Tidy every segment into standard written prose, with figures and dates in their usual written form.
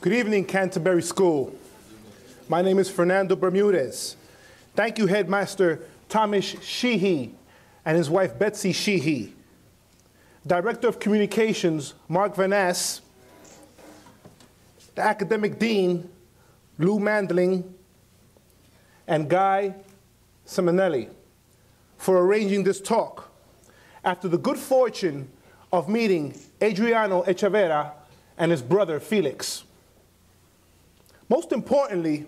Good evening, Canterbury School. My name is Fernando Bermudez. Thank you, Headmaster Thomas Sheehy and his wife Betsy Sheehy. Director of Communications, Mark Van Ness. The Academic Dean, Lou Mandling, and Guy Simonelli, for arranging this talk after the good fortune of meeting Adriano Echeverra and his brother Felix. Most importantly,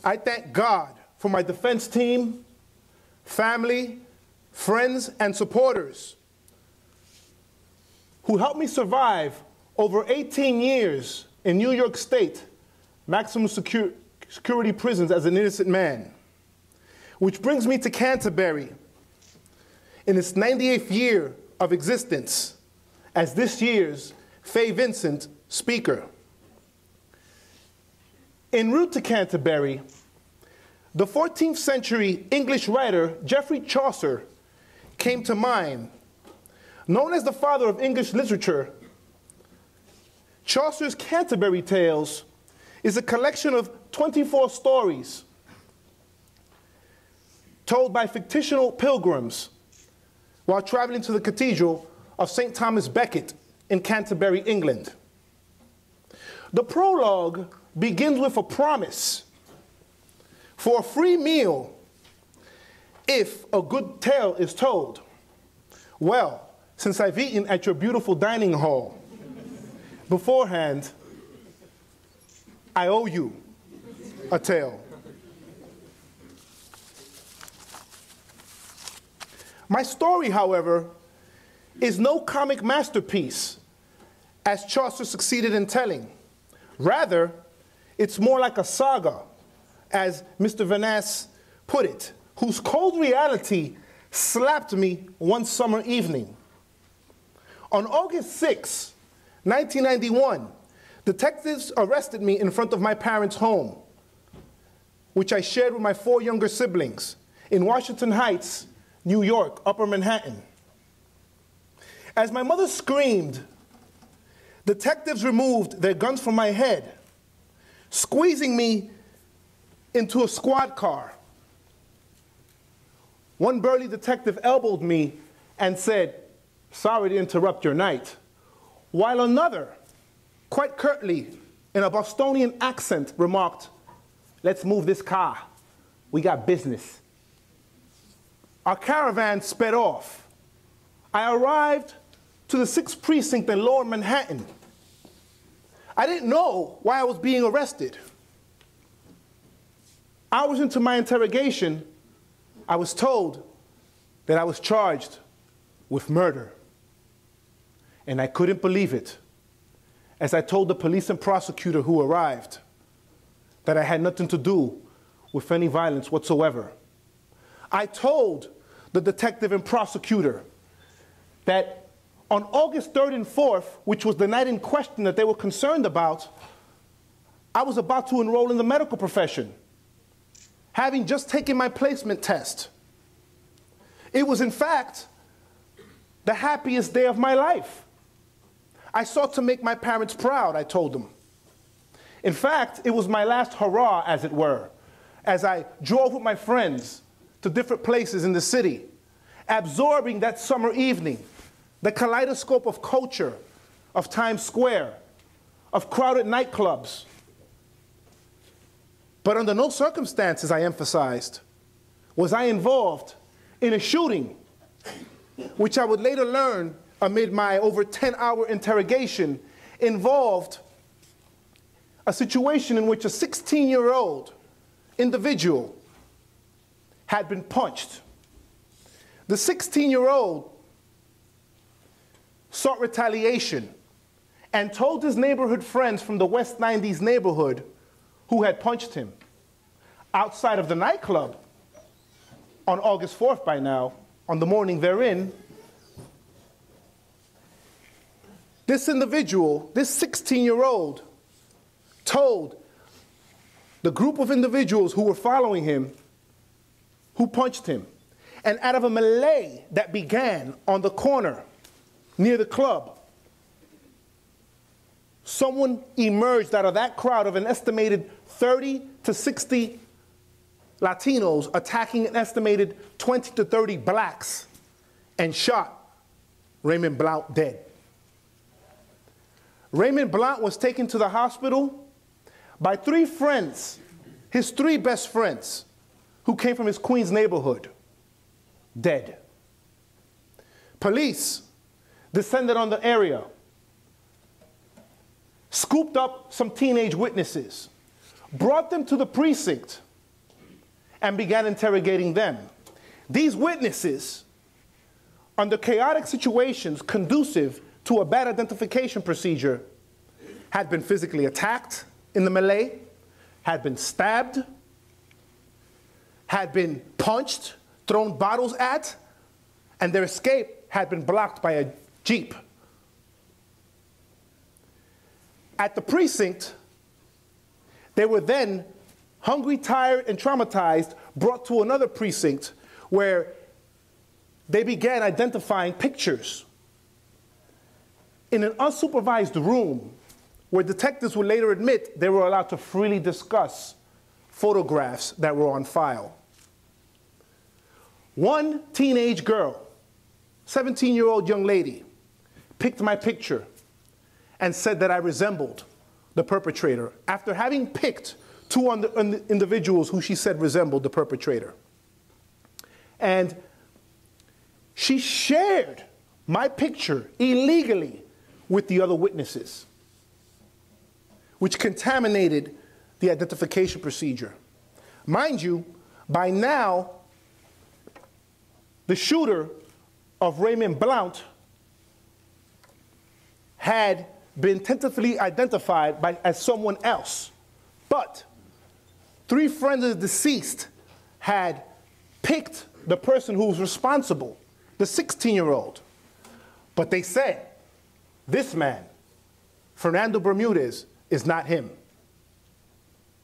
I thank God for my defense team, family, friends, and supporters who helped me survive over 18 years in New York State maximum security prisons as an innocent man. Which brings me to Canterbury in its 98th year of existence as this year's Faye Vincent speaker. En route to Canterbury, the 14th century English writer Geoffrey Chaucer came to mind. Known as the father of English literature, Chaucer's Canterbury Tales is a collection of 24 stories told by fictional pilgrims while traveling to the Cathedral of St. Thomas Becket in Canterbury, England. The prologue begins with a promise for a free meal if a good tale is told. Well, since I've eaten at your beautiful dining hall beforehand, I owe you a tale. My story, however, is no comic masterpiece, as Chaucer succeeded in telling. Rather, it's more like a saga, as Mr. Van Ness put it, whose cold reality slapped me one summer evening. On August 6, 1991, detectives arrested me in front of my parents' home, which I shared with my 4 younger siblings in Washington Heights, New York, Upper Manhattan. As my mother screamed, detectives removed their guns from my head, squeezing me into a squad car. One burly detective elbowed me and said, "Sorry to interrupt your night," while another, quite curtly, in a Bostonian accent, remarked, "Let's move this car. We got business." Our caravan sped off. I arrived to the 6th Precinct in Lower Manhattan. I didn't know why I was being arrested. Hours into my interrogation, I was told that I was charged with murder. And I couldn't believe it, as I told the police and prosecutor who arrived that I had nothing to do with any violence whatsoever. I told the detective and prosecutor that on August 3rd and 4th, which was the night in question that they were concerned about, I was about to enroll in the medical profession, having just taken my placement test. It was, in fact, the happiest day of my life. I sought to make my parents proud, I told them. In fact, it was my last hurrah, as it were, as I drove with my friends to different places in the city, absorbing that summer evening, the kaleidoscope of culture, of Times Square, of crowded nightclubs. But under no circumstances, I emphasized, was I involved in a shooting, which I would later learn amid my over 10-hour interrogation involved a situation in which a 16-year-old individual had been punched. The 16-year-old sought retaliation and told his neighborhood friends from the West 90s neighborhood who had punched him. Outside of the nightclub, on August 4th by now, on the morning therein, this individual, this 16-year-old, told the group of individuals who were following him who punched him. And out of a melee that began on the corner near the club, someone emerged out of that crowd of an estimated 30 to 60 Latinos attacking an estimated 20 to 30 blacks and shot Raymond Blount dead. Raymond Blount was taken to the hospital by 3 friends, his 3 best friends, who came from his Queens neighborhood, dead. Police descended on the area, scooped up some teenage witnesses, brought them to the precinct, and began interrogating them. These witnesses, under chaotic situations conducive to a bad identification procedure, had been physically attacked in the melee, had been stabbed, had been punched, thrown bottles at, and their escape had been blocked by a Jeep. At the precinct, they were then hungry, tired, and traumatized, brought to another precinct where they began identifying pictures in an unsupervised room where detectives would later admit they were allowed to freely discuss photographs that were on file. One teenage girl, 17-year-old young lady, picked my picture and said that I resembled the perpetrator after having picked 2 individuals who she said resembled the perpetrator. And she shared my picture illegally with the other witnesses, which contaminated the identification procedure. Mind you, by now, the shooter of Raymond Blount had been tentatively identified as someone else. But 3 friends of the deceased had picked the person who was responsible, the 16-year-old. But they said, this man, Fernando Bermudez, is not him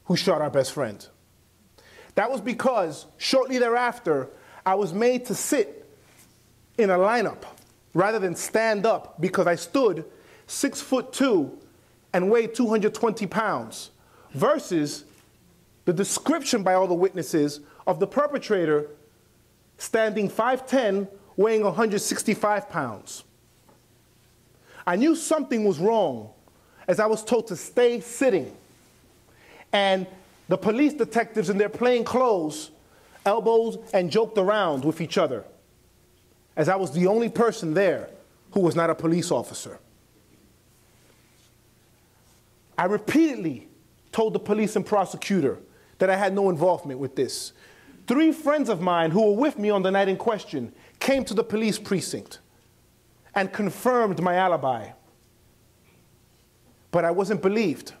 who shot our best friend. That was because shortly thereafter, I was made to sit in a lineup rather than stand up because I stood 6'2" and weighed 220 pounds versus the description by all the witnesses of the perpetrator standing 5'10", weighing 165 pounds. I knew something was wrong as I was told to stay sitting. And the police detectives in their plain clothes elbowed and joked around with each other, as I was the only person there who was not a police officer. I repeatedly told the police and prosecutor that I had no involvement with this. 3 friends of mine who were with me on the night in question came to the police precinct and confirmed my alibi. But I wasn't believed.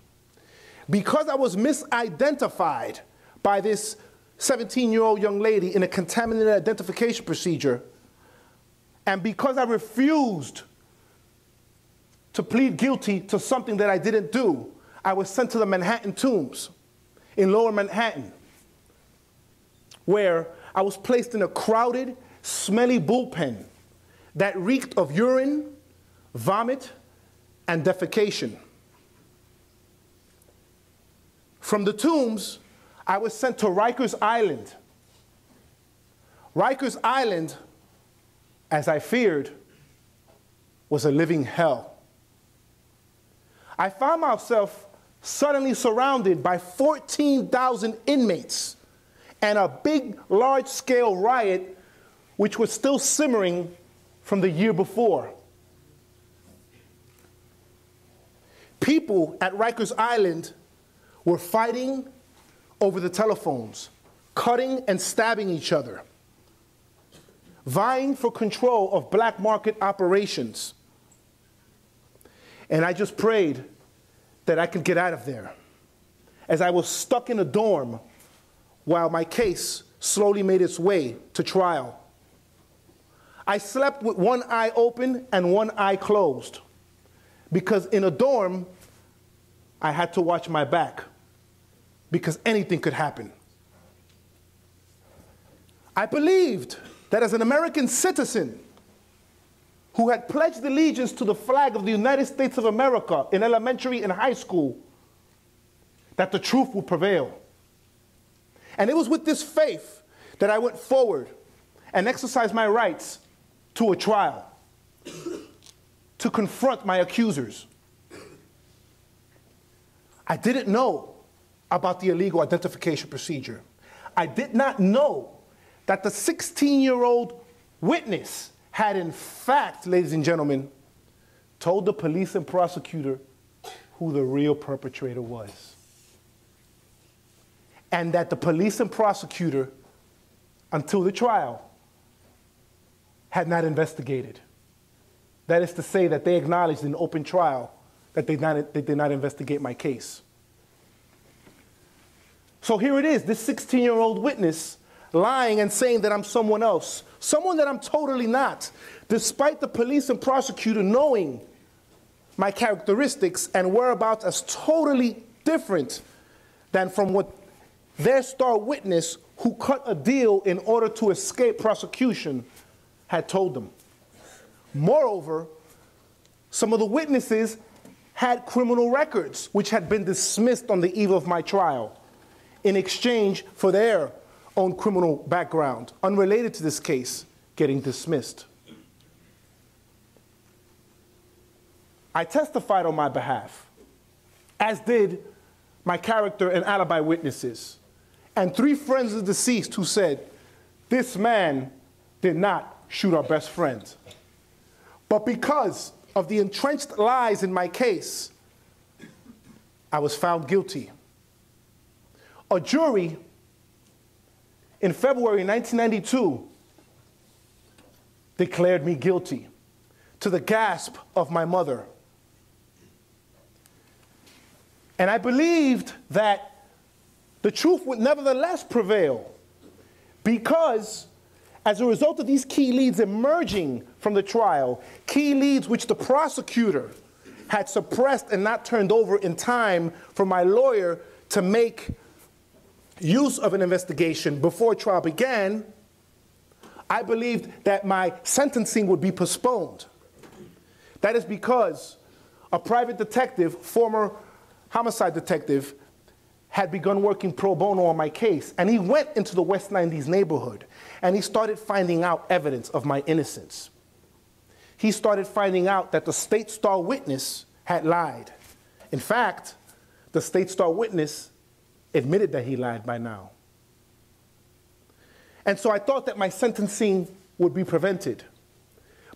Because I was misidentified by this 17-year-old young lady in a contaminated identification procedure, and because I refused to plead guilty to something that I didn't do, I was sent to the Manhattan Tombs in Lower Manhattan, where I was placed in a crowded, smelly bullpen that reeked of urine, vomit, and defecation. From the Tombs, I was sent to Rikers Island. Rikers Island, as I feared, was a living hell. I found myself suddenly surrounded by 14,000 inmates and a big, large-scale riot which was still simmering from the year before. People at Rikers Island were fighting over the telephones, cutting and stabbing each other, vying for control of black market operations. And I just prayed that I could get out of there, as I was stuck in a dorm while my case slowly made its way to trial. I slept with one eye open and one eye closed, because in a dorm, I had to watch my back, because anything could happen. I believed that as an American citizen, who had pledged allegiance to the flag of the United States of America in elementary and high school, that the truth would prevail. And it was with this faith that I went forward and exercised my rights to a trial, to confront my accusers. I didn't know about the illegal identification procedure. I did not know that the 16-year-old witness had in fact, ladies and gentlemen, told the police and prosecutor who the real perpetrator was. And that the police and prosecutor, until the trial, had not investigated. That is to say that they acknowledged in open trial that they did not investigate my case. So here it is, this 16-year-old witness lying and saying that I'm someone else, someone that I'm totally not, despite the police and prosecutor knowing my characteristics and whereabouts as totally different than from what their star witness, who cut a deal in order to escape prosecution, had told them. Moreover, some of the witnesses had criminal records which had been dismissed on the eve of my trial in exchange for their own criminal background, unrelated to this case, getting dismissed. I testified on my behalf, as did my character and alibi witnesses, and 3 friends of the deceased who said, this man did not shoot our best friend. But because of the entrenched lies in my case, I was found guilty. A jury in February 1992 declared me guilty, to the gasp of my mother. And I believed that the truth would nevertheless prevail, because as a result of these key leads emerging from the trial, key leads which the prosecutor had suppressed and not turned over in time for my lawyer to make use of an investigation before trial began, I believed that my sentencing would be postponed. That is because a private detective, former homicide detective, had begun working pro bono on my case, and he went into the West 90s neighborhood, and he started finding out evidence of my innocence. He started finding out that the State Star witness had lied. In fact, the State Star witness admitted that he lied by now. And so I thought that my sentencing would be prevented.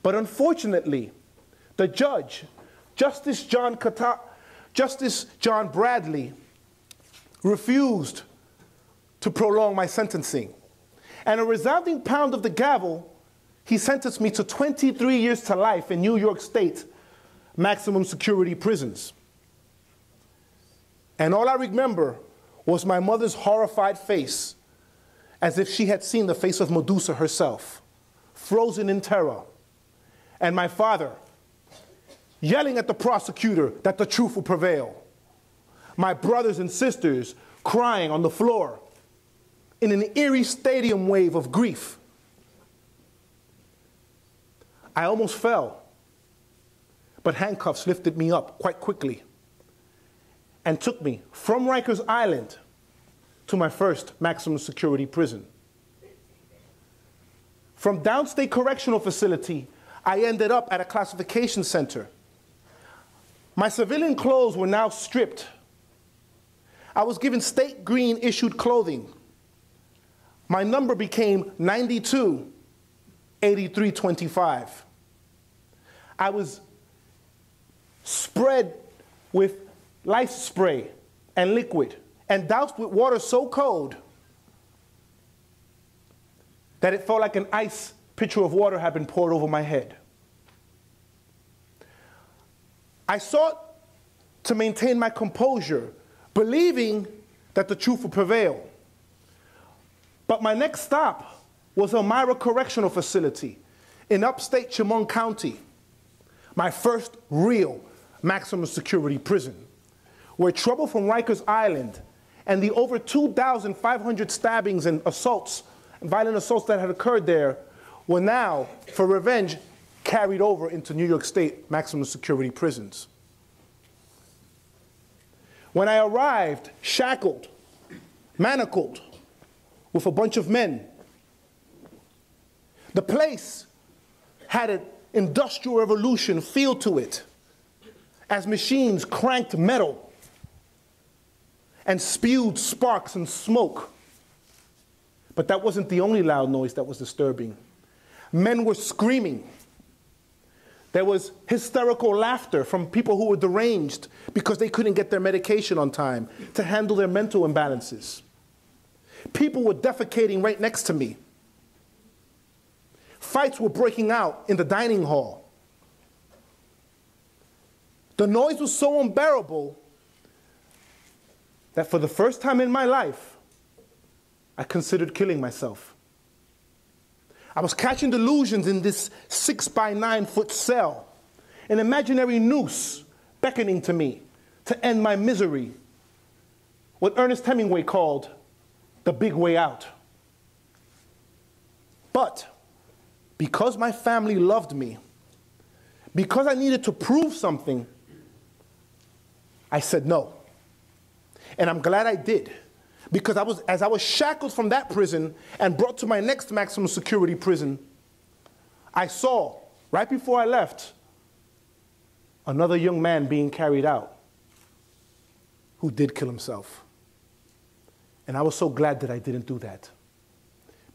But unfortunately, the judge, Justice John Bradley, refused to prolong my sentencing. And a resounding pound of the gavel, he sentenced me to 23 years to life in New York State maximum security prisons. And all I remember was my mother's horrified face, as if she had seen the face of Medusa herself, frozen in terror. And my father yelling at the prosecutor that the truth would prevail. My brothers and sisters crying on the floor in an eerie stadium wave of grief. I almost fell, but handcuffs lifted me up quite quickly and took me from Rikers Island to my first maximum security prison. From Downstate Correctional Facility, I ended up at a classification center. My civilian clothes were now stripped. I was given State Green issued clothing. My number became 928325. I was spread with lice spray and liquid and doused with water so cold that it felt like an ice pitcher of water had been poured over my head. I sought to maintain my composure, believing that the truth would prevail. But my next stop was Elmira Correctional Facility in upstate Chemung County, my first real maximum security prison, where trouble from Rikers Island and the over 2,500 stabbings and assaults, violent assaults that had occurred there, were now, for revenge, carried over into New York State maximum security prisons. When I arrived, shackled, manacled, with a bunch of men, the place had an industrial revolution feel to it, as machines cranked metal and spewed sparks and smoke. But that wasn't the only loud noise that was disturbing. Men were screaming. There was hysterical laughter from people who were deranged because they couldn't get their medication on time to handle their mental imbalances. People were defecating right next to me. Fights were breaking out in the dining hall. The noise was so unbearable that for the first time in my life, I considered killing myself. I was catching delusions in this 6 by 9 foot cell, an imaginary noose beckoning to me to end my misery, what Ernest Hemingway called the big way out. But because my family loved me, because I needed to prove something, I said no. And I'm glad I did. Because as I was shackled from that prison and brought to my next maximum security prison, I saw, right before I left, another young man being carried out who did kill himself. And I was so glad that I didn't do that.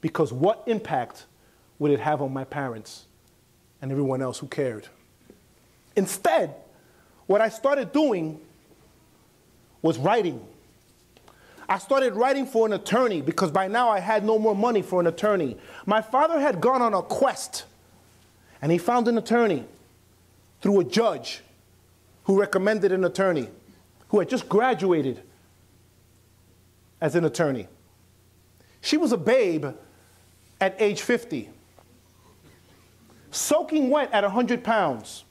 Because what impact would it have on my parents and everyone else who cared? Instead, what I started doing was writing. I started writing for an attorney because by now I had no more money for an attorney. My father had gone on a quest, and he found an attorney through a judge who recommended an attorney who had just graduated as an attorney. She was a babe at age 50, soaking wet at 100 pounds,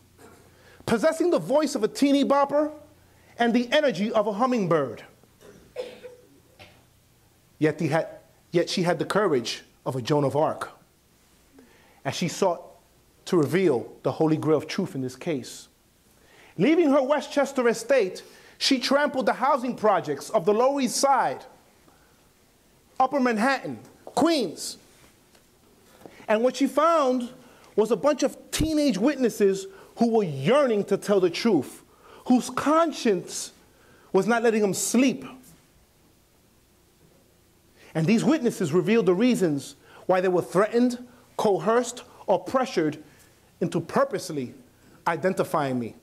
possessing the voice of a teeny bopper and the energy of a hummingbird. Yet she had the courage of a Joan of Arc, as she sought to reveal the holy grail of truth in this case. Leaving her Westchester estate, she trampled the housing projects of the Lower East Side, Upper Manhattan, Queens. And what she found was a bunch of teenage witnesses who were yearning to tell the truth, whose conscience was not letting them sleep. And these witnesses revealed the reasons why they were threatened, coerced, or pressured into purposely identifying me.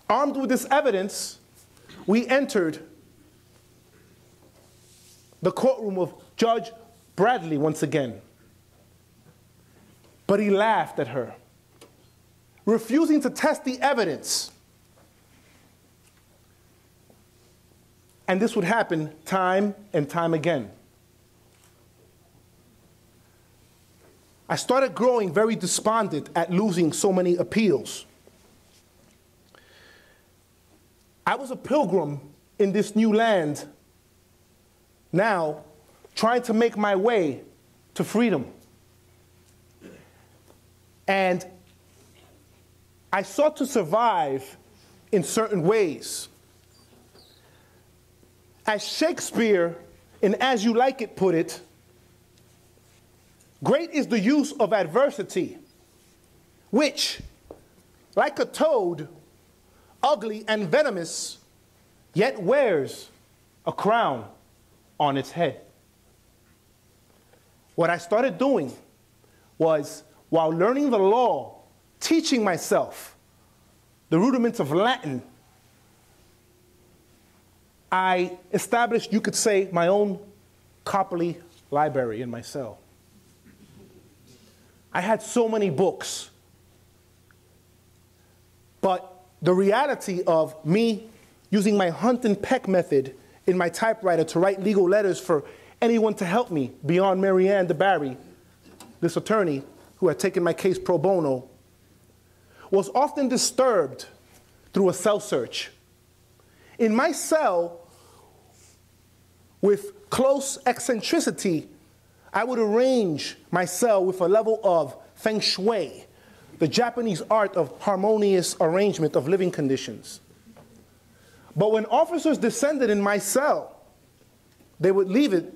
Armed with this evidence, we entered the courtroom of Judge Bradley once again. But he laughed at her, refusing to test the evidence. And this would happen time and time again. I started growing very despondent at losing so many appeals. I was a pilgrim in this new land, now trying to make my way to freedom. And I sought to survive in certain ways. As Shakespeare in As You Like It put it, great is the use of adversity, which, like a toad, ugly and venomous, yet wears a crown on its head. What I started doing was, while learning the law, teaching myself the rudiments of Latin, I established, you could say, my own copperly library in my cell. I had so many books, but the reality of me using my hunt and peck method in my typewriter to write legal letters for anyone to help me beyond Marianne Cbury, this attorney who had taken my case pro bono, was often disturbed through a cell search. In my cell, with close eccentricity, I would arrange my cell with a level of feng shui, the Japanese art of harmonious arrangement of living conditions. But when officers descended in my cell, they would leave it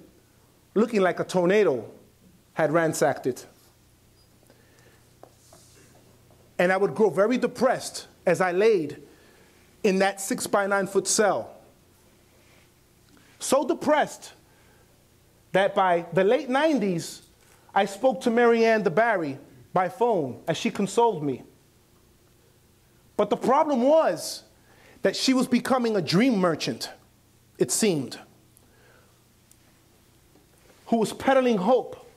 looking like a tornado had ransacked it. And I would grow very depressed as I laid in that 6 by 9 foot cell. So depressed that by the late 90s, I spoke to Marianne DeBarry by phone as she consoled me. But the problem was that she was becoming a dream merchant, it seemed, who was peddling hope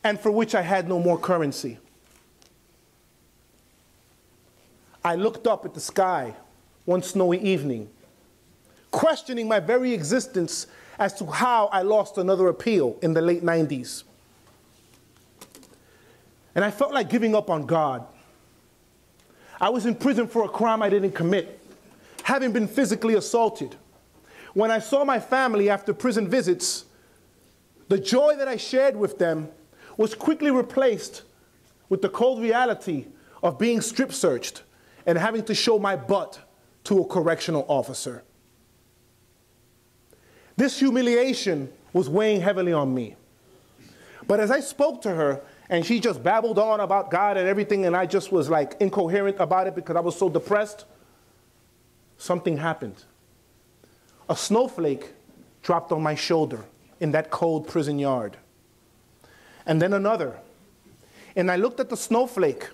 and for which I had no more currency. I looked up at the sky one snowy evening, questioning my very existence as to how I lost another appeal in the late 90s. And I felt like giving up on God. I was in prison for a crime I didn't commit, having been physically assaulted. When I saw my family after prison visits, the joy that I shared with them was quickly replaced with the cold reality of being strip searched and having to show my butt to a correctional officer. This humiliation was weighing heavily on me. But as I spoke to her, and she just babbled on about God and everything, and I just was like incoherent about it because I was so depressed, something happened. A snowflake dropped on my shoulder in that cold prison yard. And then another. And I looked at the snowflake.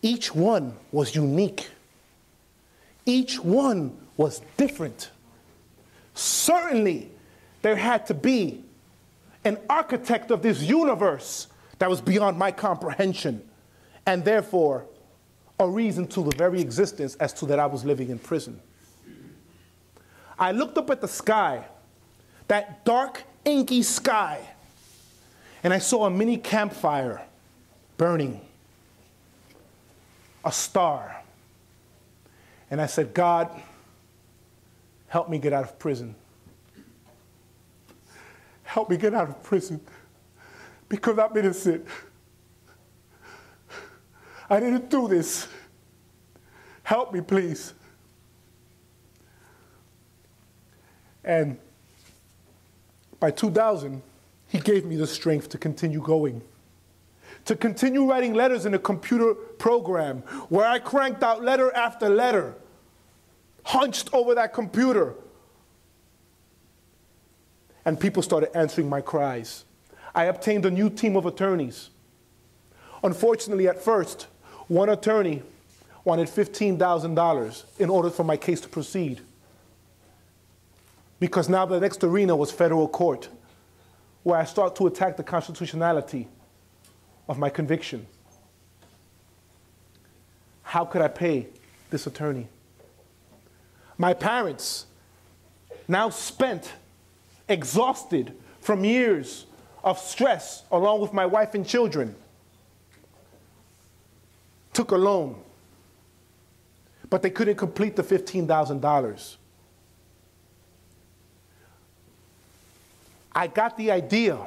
Each one was unique. Each one was different. Certainly, there had to be an architect of this universe that was beyond my comprehension, and therefore a reason to the very existence as to that I was living in prison. I looked up at the sky, that dark, inky sky, and I saw a mini campfire burning, a star. And I said, God, help me get out of prison. Help me get out of prison because I'm innocent. I didn't do this. Help me, please. And by 2000, he gave me the strength to continue going, to continue writing letters in a computer program where I cranked out letter after letter, hunched over that computer. And people started answering my cries. I obtained a new team of attorneys. Unfortunately, at first, one attorney wanted $15,000 in order for my case to proceed. Because now the next arena was federal court, where I start to attack the constitutionality of my conviction. How could I pay this attorney? My parents, now spent, exhausted from years of stress, along with my wife and children, took a loan, but they couldn't complete the $15,000. I got the idea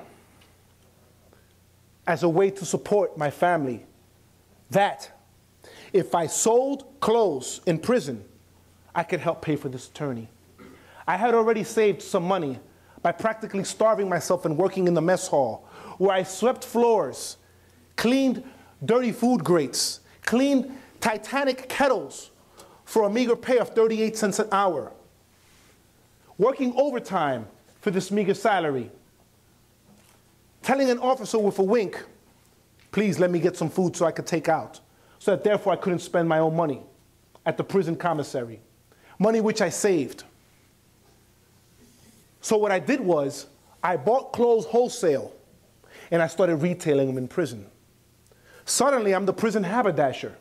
as a way to support my family that if I sold clothes in prison, I could help pay for this attorney. I had already saved some money by practically starving myself and working in the mess hall, where I swept floors, cleaned dirty food grates, cleaned Titanic kettles for a meager pay of 38 cents an hour, working overtime for this meager salary, telling an officer with a wink, please let me get some food so I could take out, so that therefore I couldn't spend my own money at the prison commissary, money which I saved. So what I did was, I bought clothes wholesale, and I started retailing them in prison. Suddenly, I'm the prison haberdasher,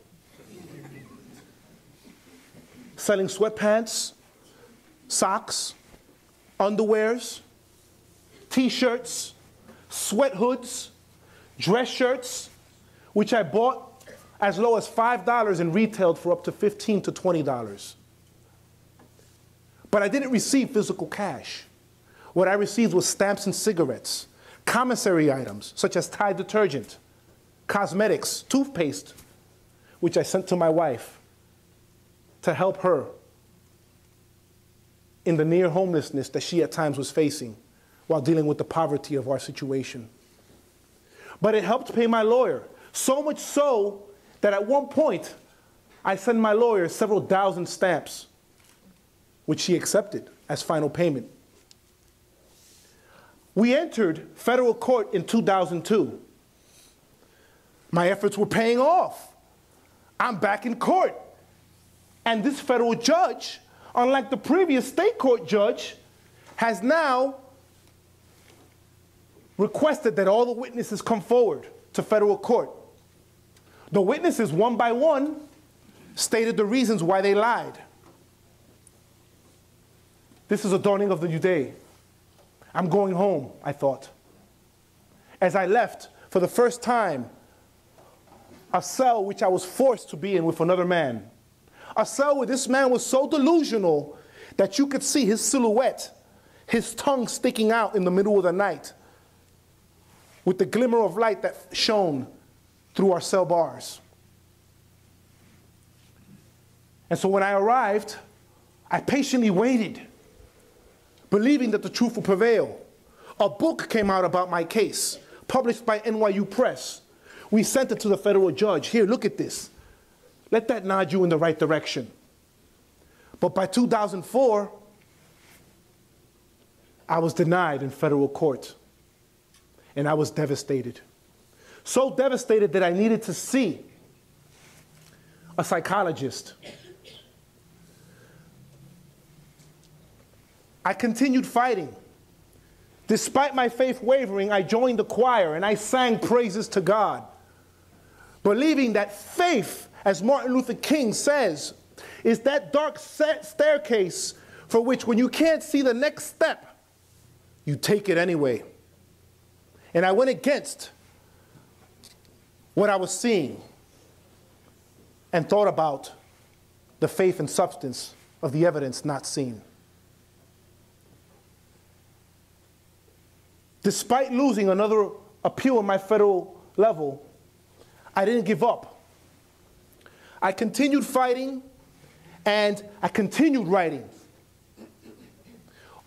selling sweatpants, socks, underwears, t-shirts, sweat hoods, dress shirts, which I bought as low as $5 and retailed for up to $15 to $20. But I didn't receive physical cash. What I received was stamps and cigarettes, commissary items, such as Tide detergent, cosmetics, toothpaste, which I sent to my wife to help her in the near homelessness that she at times was facing while dealing with the poverty of our situation. But it helped pay my lawyer, so much so that at one point I sent my lawyer several thousand stamps, which she accepted as final payment. We entered federal court in 2002. My efforts were paying off. I'm back in court. And this federal judge, unlike the previous state court judge, has now requested that all the witnesses come forward to federal court. The witnesses, one by one, stated the reasons why they lied. This is a dawning of the new day. I'm going home, I thought. As I left, for the first time, a cell which I was forced to be in with another man. A cell where this man was so delusional that you could see his silhouette, his tongue sticking out in the middle of the night, with the glimmer of light that shone through our cell bars. And so when I arrived, I patiently waited, believing that the truth would prevail. A book came out about my case, published by NYU Press. We sent it to the federal judge. Here, look at this. Let that nod you in the right direction. But by 2004, I was denied in federal court. And I was devastated. So devastated that I needed to see a psychologist. I continued fighting. Despite my faith wavering, I joined the choir and I sang praises to God, believing that faith, as Martin Luther King says, is that dark staircase for which when you can't see the next step, you take it anyway. And I went against what I was seeing and thought about the faith and substance of the evidence not seen. Despite losing another appeal on my federal level, I didn't give up. I continued fighting and I continued writing.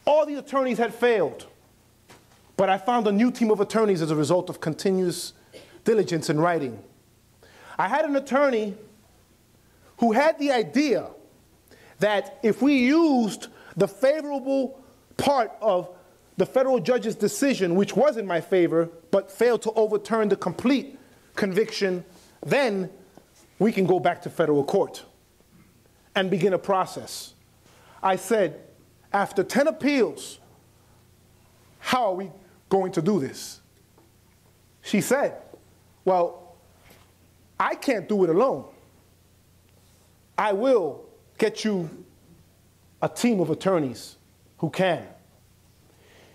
All the attorneys had failed, but I found a new team of attorneys as a result of continuous diligence in writing. I had an attorney who had the idea that if we used the favorable part of the federal judge's decision, which was in my favor, but failed to overturn the complete conviction, then we can go back to federal court and begin a process. I said, after 10 appeals, how are we going to do this? She said, well, I can't do it alone. I will get you a team of attorneys who can.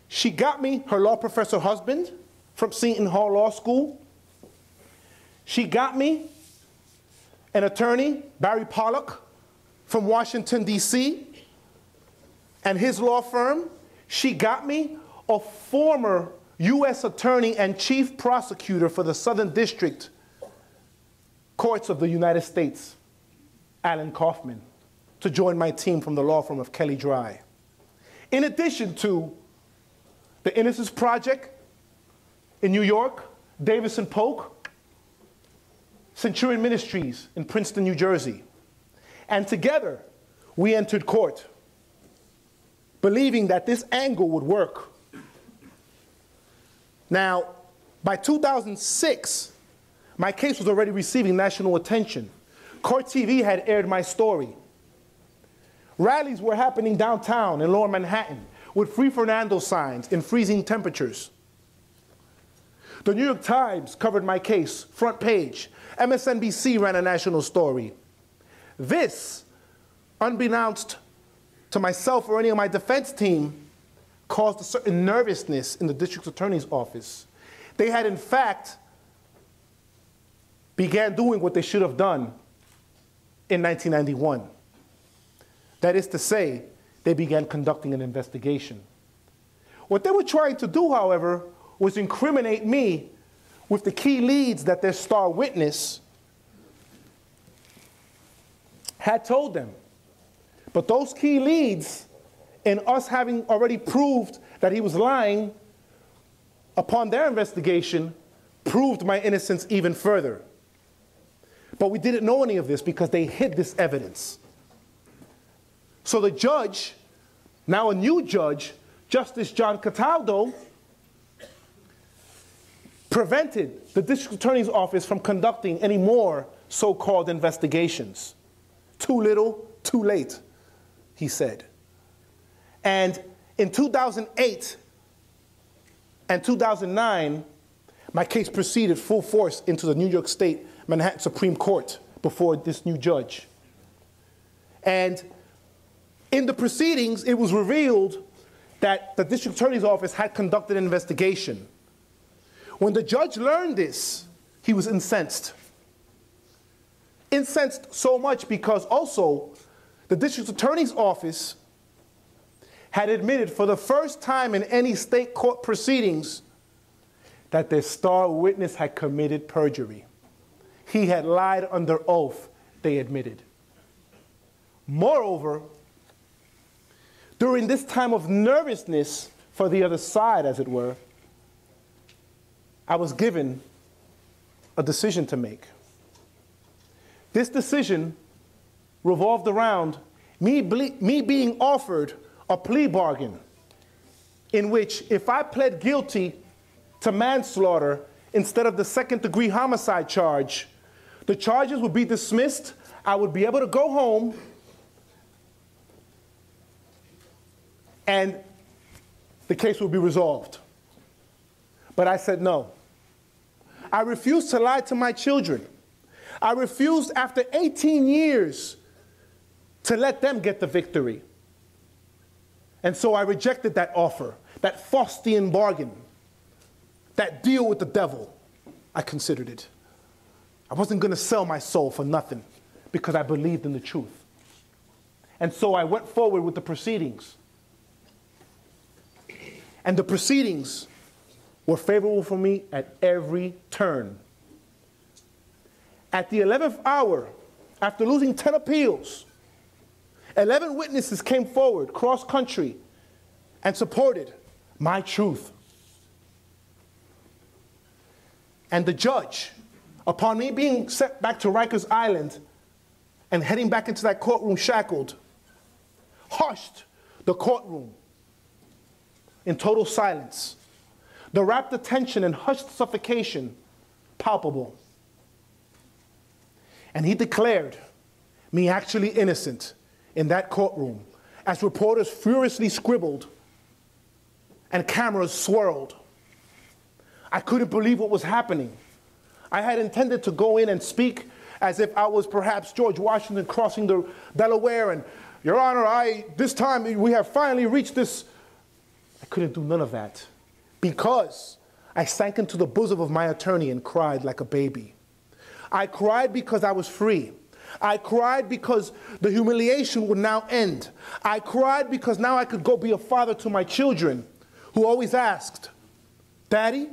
She got me her law professor husband from Seton Hall Law School. She got me an attorney, Barry Pollock, from Washington, D.C., and his law firm. She got me a former U.S. attorney and chief prosecutor for the Southern District Courts of the United States, Alan Kaufman, to join my team from the law firm of Kelly Dry. In addition to the Innocence Project in New York, Davis and Polk, Centurion Ministries in Princeton, New Jersey. And together, we entered court, believing that this angle would work. Now, by 2006, my case was already receiving national attention. Court TV had aired my story. Rallies were happening downtown in Lower Manhattan with Free Fernando signs in freezing temperatures. The New York Times covered my case, front page. MSNBC ran a national story. This, unbeknownst to myself or any of my defense team, caused a certain nervousness in the district attorney's office. They had, in fact, began doing what they should have done in 1991. That is to say, they began conducting an investigation. What they were trying to do, however, was incriminate me with the key leads that their star witness had told them. But those key leads, in us having already proved that he was lying, upon their investigation, proved my innocence even further. But we didn't know any of this because they hid this evidence. So the judge, now a new judge, Justice John Cataldo, prevented the district attorney's office from conducting any more so-called investigations. Too little, too late, he said. And in 2008 and 2009, my case proceeded full force into the New York State Manhattan Supreme Court before this new judge. And in the proceedings, it was revealed that the district attorney's office had conducted an investigation. When the judge learned this, he was incensed. Incensed so much because also the district attorney's office had admitted for the first time in any state court proceedings that their star witness had committed perjury. He had lied under oath, they admitted. Moreover, during this time of nervousness for the other side, as it were, I was given a decision to make. This decision revolved around me being offered a plea bargain in which if I pled guilty to manslaughter instead of the second-degree homicide charge, the charges would be dismissed, I would be able to go home, and the case would be resolved. But I said no. I refused to lie to my children. I refused, after 18 years, to let them get the victory. And so I rejected that offer, that Faustian bargain, that deal with the devil, I considered it. I wasn't going to sell my soul for nothing because I believed in the truth. And so I went forward with the proceedings. And the proceedings were favorable for me at every turn. At the 11th hour, after losing 10 appeals, 11 witnesses came forward, cross-country, and supported my truth. And the judge, upon me being sent back to Rikers Island and heading back into that courtroom shackled, hushed the courtroom in total silence. The rapt attention and hushed suffocation palpable. And he declared me actually innocent in that courtroom as reporters furiously scribbled and cameras swirled. I couldn't believe what was happening. I had intended to go in and speak as if I was perhaps George Washington crossing the Delaware and, Your Honor, this time we have finally reached this. I couldn't do none of that because I sank into the bosom of my attorney and cried like a baby. I cried because I was free. I cried because the humiliation would now end. I cried because now I could go be a father to my children who always asked, Daddy,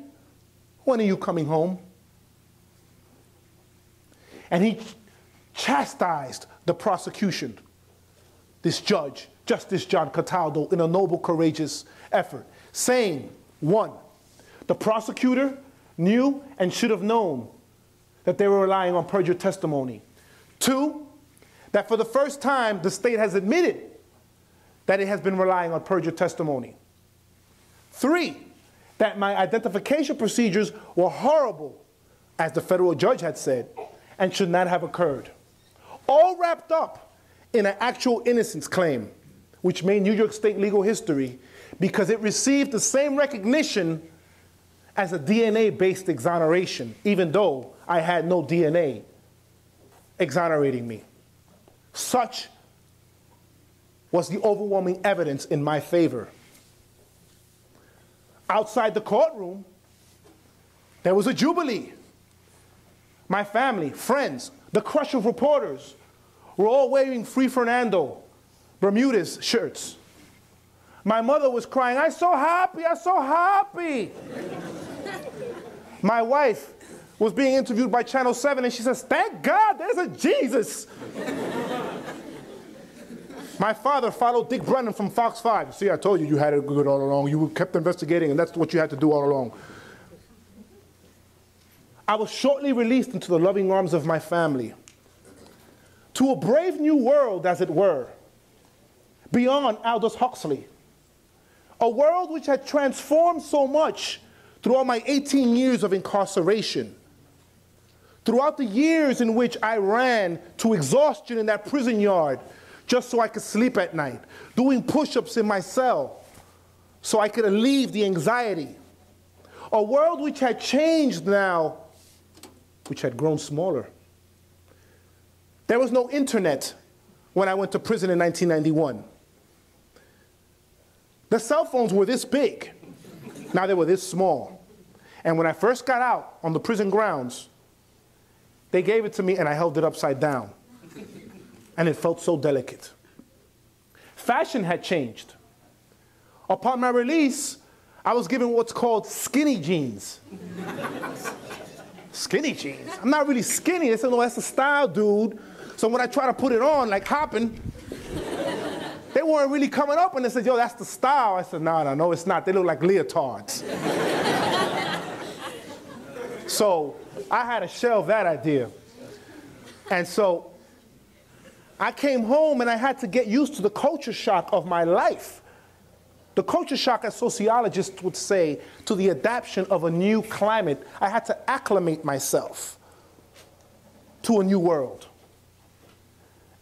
when are you coming home? And he chastised the prosecution, this judge, Justice John Cataldo, in a noble, courageous effort, saying, 1, the prosecutor knew and should have known that they were relying on perjured testimony. 2, that for the first time, the state has admitted that it has been relying on perjured testimony. 3, that my identification procedures were horrible, as the federal judge had said, and should not have occurred. All wrapped up in an actual innocence claim, which made New York State legal history because it received the same recognition as a DNA-based exoneration, even though I had no DNA exonerating me. Such was the overwhelming evidence in my favor. Outside the courtroom, there was a jubilee. My family, friends, the crush of reporters were all wearing Free Fernando Bermudez shirts. My mother was crying, I'm so happy, I'm so happy. My wife was being interviewed by Channel 7, and she says, thank God there's a Jesus. My father followed Dick Brennan from Fox 5. See, I told you you had it good all along. You kept investigating, and that's what you had to do all along. I was shortly released into the loving arms of my family, to a brave new world, as it were, beyond Aldous Huxley. A world which had transformed so much throughout my 18 years of incarceration. Throughout the years in which I ran to exhaustion in that prison yard just so I could sleep at night, doing push-ups in my cell so I could alleviate the anxiety. A world which had changed now, which had grown smaller. There was no internet when I went to prison in 1991. The cell phones were this big. Now they were this small. And when I first got out on the prison grounds, they gave it to me and I held it upside down. And it felt so delicate. Fashion had changed. Upon my release, I was given what's called skinny jeans. Skinny jeans? I'm not really skinny. They said, no, that's the style, dude. So when I try to put it on, like hopping, they weren't really coming up, and they said, yo, that's the style. I said, no, it's not. They look like leotards. So I had to shelve that idea. And so I came home and I had to get used to the culture shock of my life. The culture shock, as sociologists would say, to the adaptation of a new climate. I had to acclimate myself to a new world.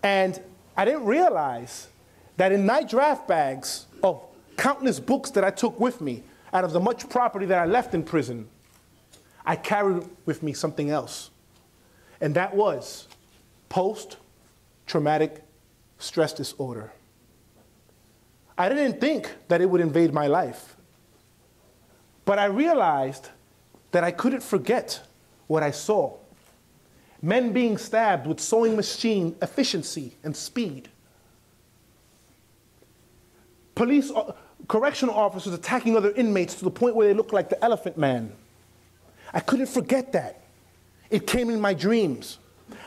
And I didn't realize that in night draft bags of countless books that I took with me, out of the much property that I left in prison, I carried with me something else. And that was post-traumatic stress disorder. I didn't think that it would invade my life. But I realized that I couldn't forget what I saw. Men being stabbed with sewing machine efficiency and speed. Police, correctional officers attacking other inmates to the point where they looked like the Elephant Man. I couldn't forget that. It came in my dreams.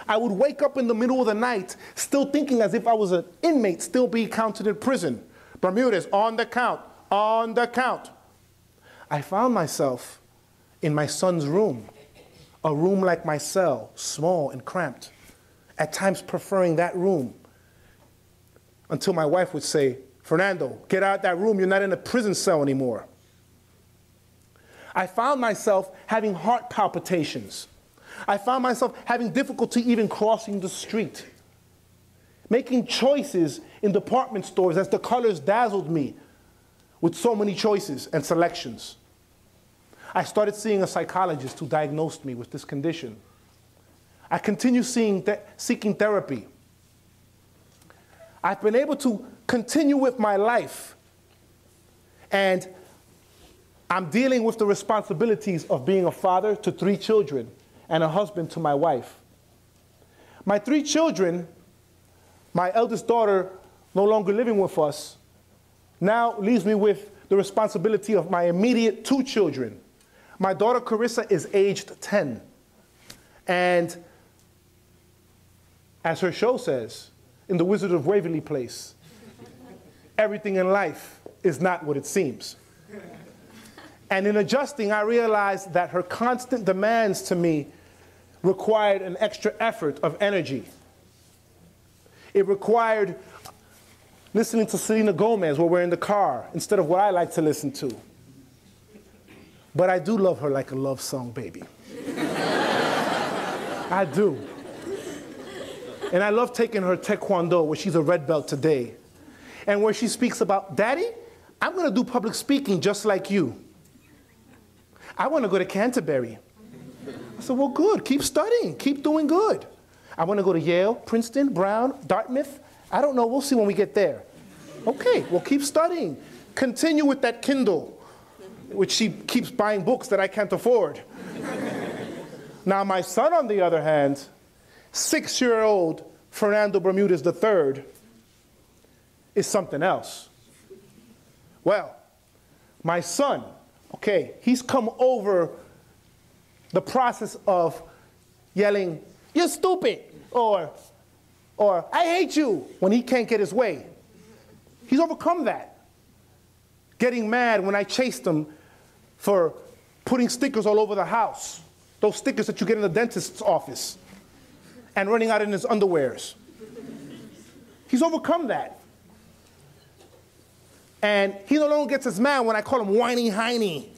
I would wake up in the middle of the night still thinking as if I was an inmate still being counted in prison. Bermudez, on the count, on the count. I found myself in my son's room, a room like my cell, small and cramped, at times preferring that room, until my wife would say, Fernando, get out that room, you're not in a prison cell anymore. I found myself having heart palpitations. I found myself having difficulty even crossing the street, making choices in department stores as the colors dazzled me with so many choices and selections. I started seeing a psychologist who diagnosed me with this condition. I continue seeking therapy. I've been able to continue with my life, and I'm dealing with the responsibilities of being a father to 3 children and a husband to my wife. My 3 children, my eldest daughter no longer living with us, now leaves me with the responsibility of my immediate 2 children. My daughter Carissa is aged 10. And as her show says, in The Wizard of Waverly Place, everything in life is not what it seems. And in adjusting, I realized that her constant demands to me required an extra effort of energy. It required listening to Selena Gomez while we're in the car instead of what I like to listen to. But I do love her like a love song, baby. I do. And I love taking her Taekwondo, where she's a red belt today, and where she speaks about, Daddy, I'm going to do public speaking just like you. I want to go to Canterbury. I said, well, good. Keep studying. Keep doing good. I want to go to Yale, Princeton, Brown, Dartmouth. I don't know. We'll see when we get there. Okay, well, keep studying. Continue with that Kindle, which she keeps buying books that I can't afford. Now, my son, on the other hand, 6-year-old Fernando Bermudez III, is something else. Well, my son, okay, he's come over the process of yelling, "You're stupid," or "I hate you," when he can't get his way. He's overcome that. Getting mad when I chased him for putting stickers all over the house, those stickers that you get in the dentist's office, and running out in his underwears. He's overcome that. And he no longer gets as mad when I call him whiny hiney.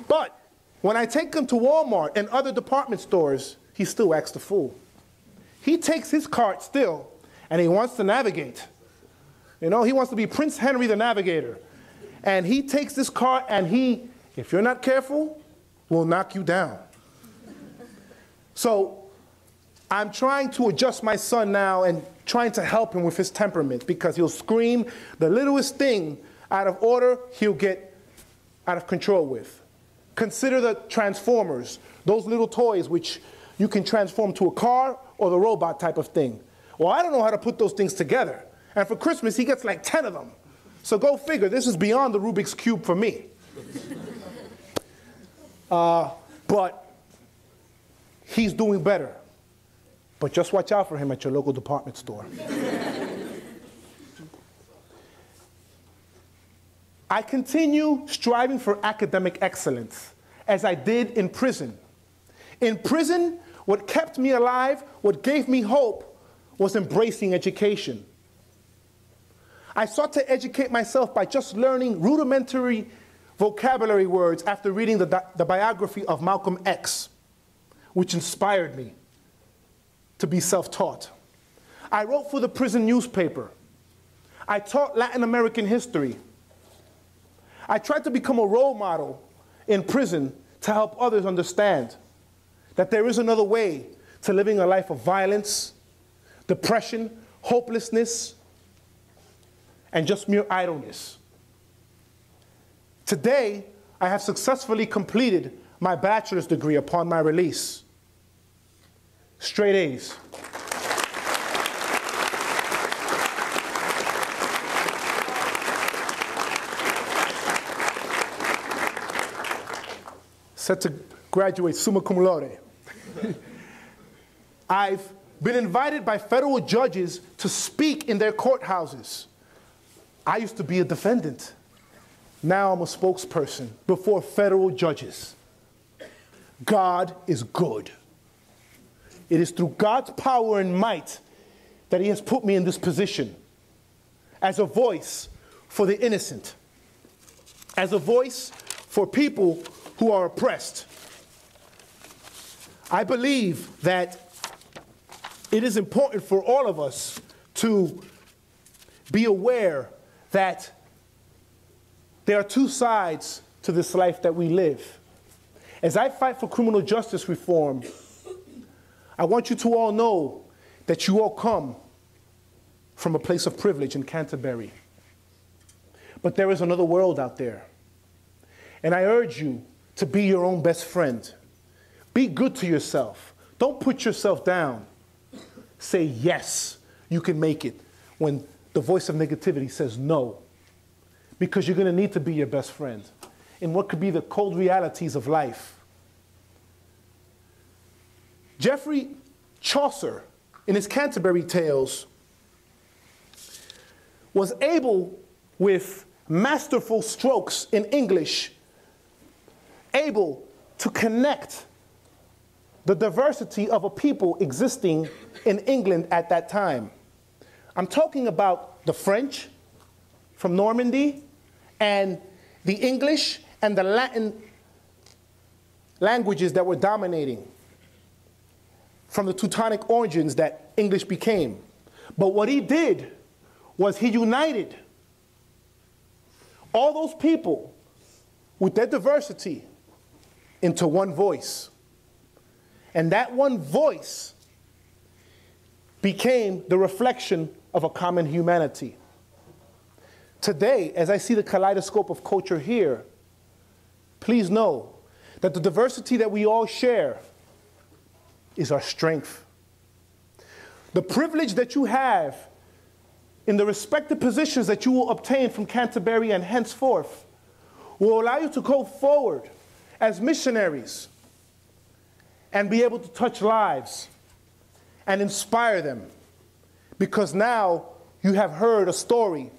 But when I take him to Walmart and other department stores, he still acts the fool. He takes his cart still, and he wants to navigate. You know, he wants to be Prince Henry the Navigator. And he takes this cart, and he, if you're not careful, will knock you down. So I'm trying to adjust my son now and trying to help him with his temperament, because he'll scream the littlest thing out of order, he'll get out of control with. Consider the Transformers, those little toys which you can transform to a car or the robot type of thing. Well, I don't know how to put those things together. And for Christmas, he gets like 10 of them. So go figure, this is beyond the Rubik's Cube for me. But he's doing better. But just watch out for him at your local department store. I continue striving for academic excellence, as I did in prison. In prison, what kept me alive, what gave me hope, was embracing education. I sought to educate myself by just learning rudimentary vocabulary words after reading the biography of Malcolm X, which inspired me to be self-taught. I wrote for the prison newspaper. I taught Latin American history. I tried to become a role model in prison to help others understand that there is another way to living a life of violence, depression, hopelessness, and just mere idleness. Today, I have successfully completed my bachelor's degree upon my release. Straight A's. Set to graduate summa cum laude. I've been invited by federal judges to speak in their courthouses. I used to be a defendant. Now I'm a spokesperson before federal judges. God is good. It is through God's power and might that He has put me in this position as a voice for the innocent, as a voice for people who are oppressed. I believe that it is important for all of us to be aware that there are two sides to this life that we live. As I fight for criminal justice reform, I want you to all know that you all come from a place of privilege in Canterbury. But there is another world out there. And I urge you to be your own best friend. Be good to yourself. Don't put yourself down. Say yes, you can make it, when the voice of negativity says no. Because you're going to need to be your best friend in what could be the cold realities of life. Geoffrey Chaucer, in his Canterbury Tales, was able, with masterful strokes in English, able to connect the diversity of a people existing in England at that time. I'm talking about the French from Normandy, and the English and the Latin languages that were dominating from the Teutonic origins that English became. But what he did was he united all those people with their diversity into one voice. And that one voice became the reflection of a common humanity. Today, as I see the kaleidoscope of culture here, please know that the diversity that we all share is our strength. The privilege that you have in the respective positions that you will obtain from Canterbury and henceforth will allow you to go forward as missionaries, and be able to touch lives and inspire them, because now you have heard a story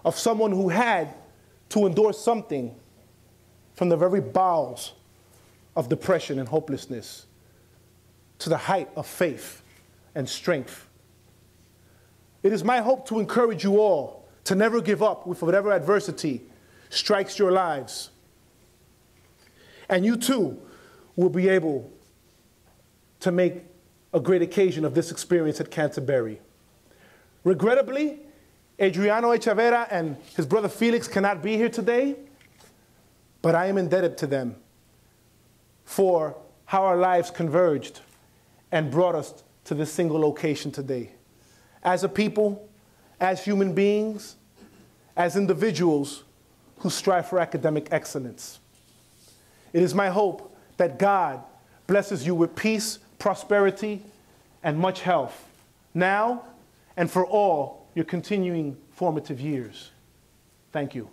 of someone who had to endure something from the very bowels of depression and hopelessness to the height of faith and strength. It is my hope to encourage you all to never give up with whatever adversity strikes your lives. And you too will be able to make a great occasion of this experience at Canterbury. Regrettably, Adriano Echeverra and his brother Felix cannot be here today, but I am indebted to them for how our lives converged and brought us to this single location today. As a people, as human beings, as individuals who strive for academic excellence. It is my hope that God blesses you with peace, prosperity, and much health, now and for all your continuing formative years. Thank you.